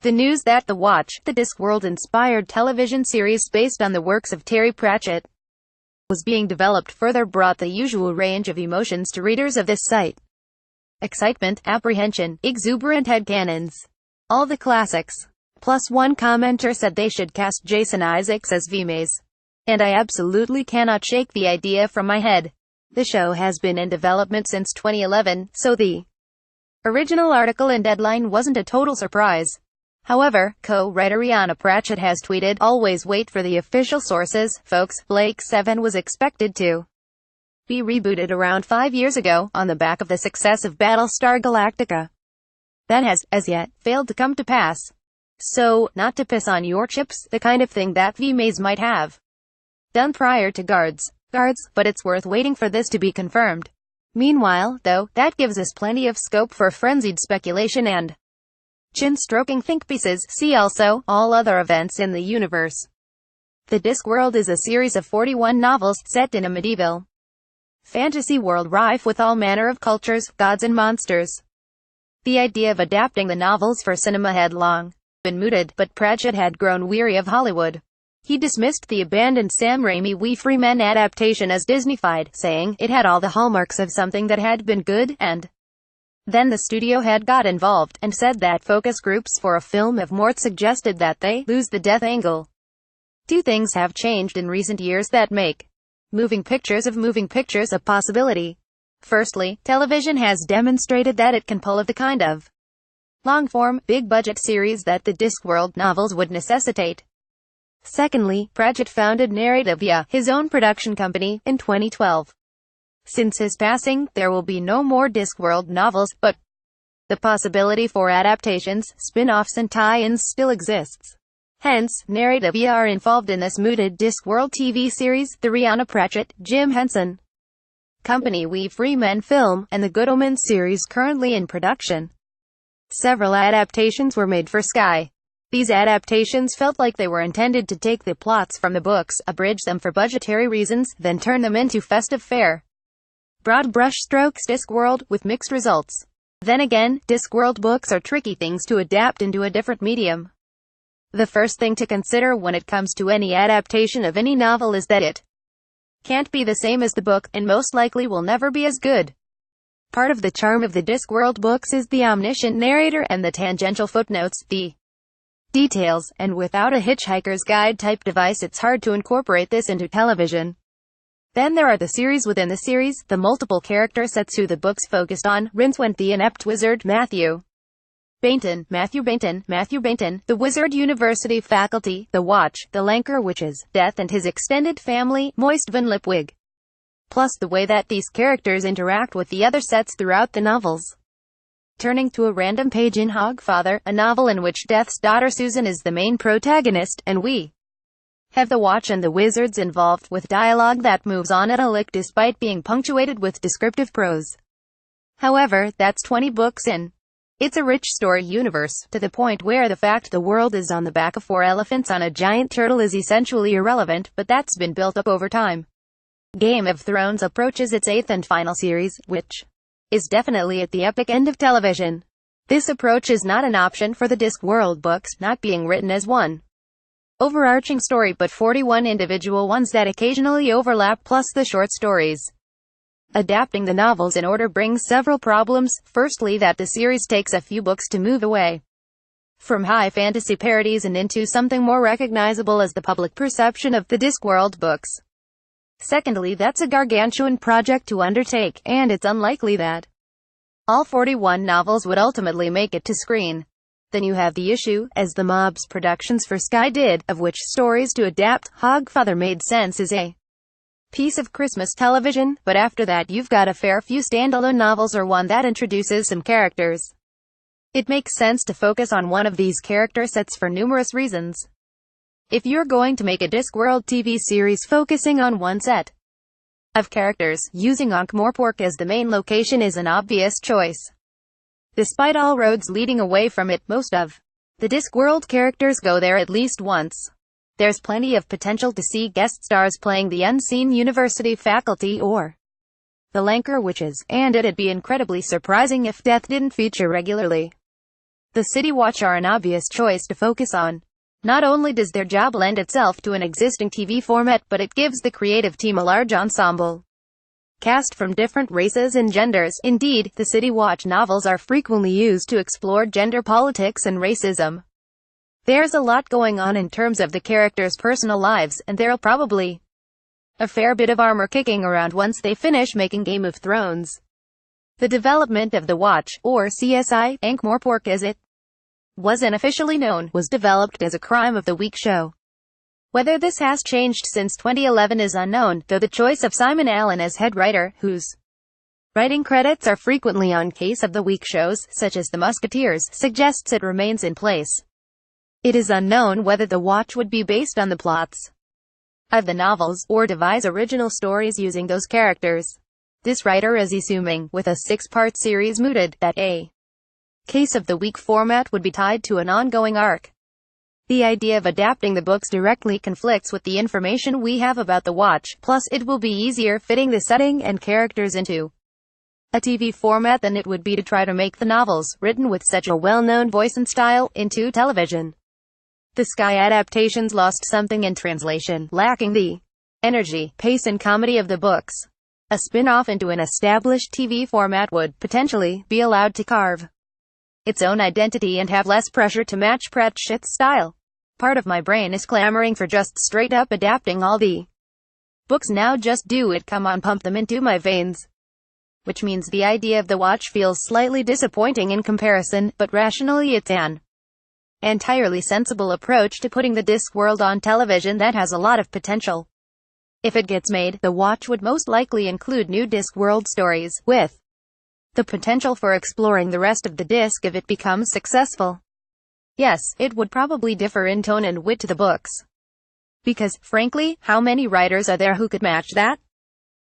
The news that The Watch, the Discworld-inspired television series based on the works of Terry Pratchett, was being developed further brought the usual range of emotions to readers of this site. Excitement, apprehension, exuberant headcanons. All the classics. Plus one commenter said they should cast Jason Isaacs as VMAs. And I absolutely cannot shake the idea from my head. The show has been in development since 2011, so the original article in Deadline wasn't a total surprise. However, co-writer Rihanna Pratchett has tweeted, "Always wait for the official sources, folks. Blake 7 was expected to be rebooted around 5 years ago, on the back of the success of Battlestar Galactica. That has, as yet, failed to come to pass. So, not to piss on your chips, the kind of thing that VMAs might have done prior to Guards, but it's worth waiting for this to be confirmed. Meanwhile, though, that gives us plenty of scope for frenzied speculation and chin-stroking think pieces. See also, all other events in the universe. The Discworld is a series of 41 novels, set in a medieval fantasy world rife with all manner of cultures, gods and monsters. The idea of adapting the novels for cinema had long been mooted, but Pratchett had grown weary of Hollywood. He dismissed the abandoned Sam Raimi We Free Men adaptation as Disneyfied, saying, it had all the hallmarks of something that had been good, and then the studio had got involved, and said that focus groups for a film of Mort suggested that they lose the death angle. Two things have changed in recent years that make moving pictures a possibility. Firstly, television has demonstrated that it can pull off the kind of long-form, big-budget series that the Discworld novels would necessitate. Secondly, Pratchett founded Narrativia, his own production company, in 2012. Since his passing, there will be no more Discworld novels, but the possibility for adaptations, spin-offs and tie-ins still exists. Hence, Narrativia are involved in this mooted Discworld TV series, the Rihanna Pratchett, Jim Henson Company We Free Men film, and the Good Omens series currently in production. Several adaptations were made for Sky. These adaptations felt like they were intended to take the plots from the books, abridge them for budgetary reasons, then turn them into festive fare. Broad brushstrokes Discworld, with mixed results. Then again, Discworld books are tricky things to adapt into a different medium. The first thing to consider when it comes to any adaptation of any novel is that it can't be the same as the book, and most likely will never be as good. Part of the charm of the Discworld books is the omniscient narrator and the tangential footnotes, the details, and without a hitchhiker's guide type device it's hard to incorporate this into television. Then there are the series within the series, the multiple character sets who the books focused on. Rincewind, the inept wizard, Matthew Bainton, the Wizard University faculty, The Watch, the Lanker Witches, Death and his extended family, Moist Van Lipwig. Plus the way that these characters interact with the other sets throughout the novels. Turning to a random page in Hogfather, a novel in which Death's daughter Susan is the main protagonist, and we have the Watch and the Wizards involved, with dialogue that moves on at a lick despite being punctuated with descriptive prose. However, that's 20 books in. It's a rich story universe, to the point where the fact the world is on the back of 4 elephants on a giant turtle is essentially irrelevant, but that's been built up over time. Game of Thrones approaches its 8th and final series, which is definitely at the epic end of television. This approach is not an option for the Discworld books, not being written as one overarching story but 41 individual ones that occasionally overlap, plus the short stories. Adapting the novels in order brings several problems. Firstly, that the series takes a few books to move away from high fantasy parodies and into something more recognizable as the public perception of the Discworld books. Secondly, that's a gargantuan project to undertake, and it's unlikely that all 41 novels would ultimately make it to screen. Then you have the issue, as the Mobs Productions for Sky did, of which stories to adapt. Hogfather made sense as a piece of Christmas television, but after that you've got a fair few standalone novels or one that introduces some characters. It makes sense to focus on one of these character sets for numerous reasons. If you're going to make a Discworld TV series focusing on one set of characters, using Ankh-Morpork as the main location is an obvious choice. Despite all roads leading away from it, most of the Discworld characters go there at least once. There's plenty of potential to see guest stars playing the unseen university faculty or the Lanker Witches, and it'd be incredibly surprising if Death didn't feature regularly. The City Watch are an obvious choice to focus on. Not only does their job lend itself to an existing TV format, but it gives the creative team a large ensemble cast from different races and genders. Indeed, the City Watch novels are frequently used to explore gender politics and racism. There's a lot going on in terms of the characters' personal lives, and there'll probably a fair bit of armor kicking around once they finish making Game of Thrones. The development of The Watch, or CSI, Ankh-Morpork as it wasn't officially known, was developed as a Crime of the Week show. Whether this has changed since 2011 is unknown, though the choice of Simon Allen as head writer, whose writing credits are frequently on Case of the Week shows, such as The Musketeers, suggests it remains in place. It is unknown whether The Watch would be based on the plots of the novels, or devise original stories using those characters. This writer is assuming, with a 6-part series mooted, that a Case of the Week format would be tied to an ongoing arc. The idea of adapting the books directly conflicts with the information we have about The Watch, plus it will be easier fitting the setting and characters into a TV format than it would be to try to make the novels, written with such a well-known voice and style, into television. The Sky adaptations lost something in translation, lacking the energy, pace and comedy of the books. A spin-off into an established TV format would, potentially, be allowed to carve its own identity and have less pressure to match Pratchett's style. Part of my brain is clamoring for just straight-up adapting all the books now. Just do it, come on, pump them into my veins. Which means the idea of The Watch feels slightly disappointing in comparison, but rationally it's an entirely sensible approach to putting the Discworld on television that has a lot of potential. If it gets made, The Watch would most likely include new Discworld stories, with the potential for exploring the rest of the disc if it becomes successful. Yes, it would probably differ in tone and wit to the books. Because, frankly, how many writers are there who could match that?